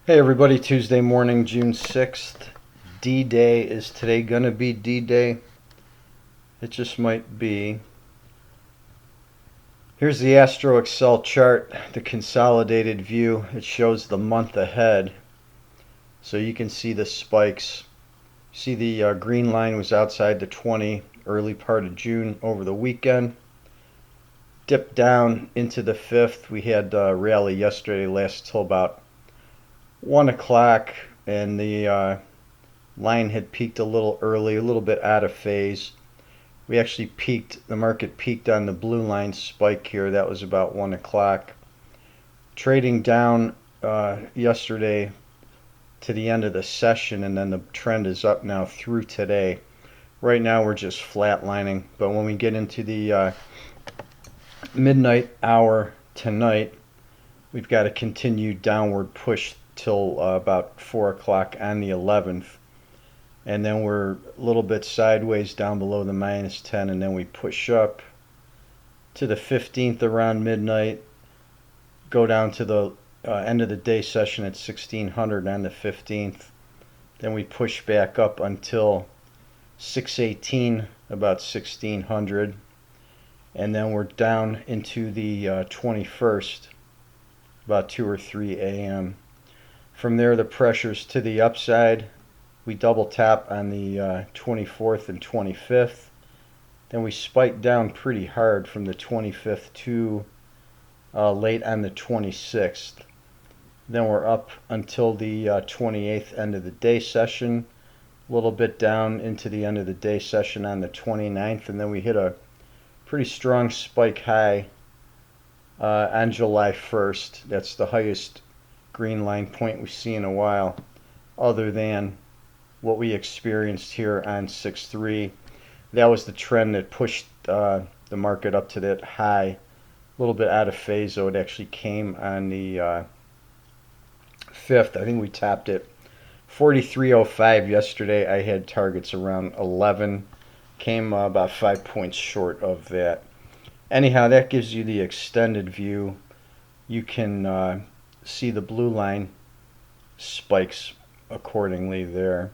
Hey everybody, Tuesday morning, June 6th. D-Day. Is today gonna be D-Day? It just might be. Here's the Astro Excel chart, the consolidated view. It shows the month ahead. So you can see the spikes. See the green line was outside the 20 early part of June over the weekend. Dipped down into the 5th. We had a rally yesterday, lasted till about 1 o'clock, and the line had peaked a little early, a little bit out of phase. We actually peaked, the market peaked on the blue line spike here. That was about 1 o'clock. Trading down yesterday to the end of the session, and then the trend is up now through today. Right now we're just flatlining, but when we get into the midnight hour tonight, we've got a continued downward push till about 4 o'clock on the 11th. And then we're a little bit sideways down below the -10, and then we push up to the 15th around midnight, go down to the end of the day session at 1600 on the 15th. Then we push back up until 618, about 1600, and then we're down into the 21st, about 2 or 3 a.m. From there, the pressure's to the upside. We double tap on the 24th and 25th. Then we spike down pretty hard from the 25th to late on the 26th. Then we're up until the 28th end of the day session. A little bit down into the end of the day session on the 29th. And then we hit a pretty strong spike high on July 1st. That's the highest green line point we've seen in a while, other than what we experienced here on 6-3. That was the trend that pushed the market up to that high. A little bit out of phase, though. It actually came on the 5th. I think we tapped it 43.05 yesterday. I had targets around 11. Came about 5 points short of that. Anyhow, that gives you the extended view. You can see the blue line spikes accordingly there.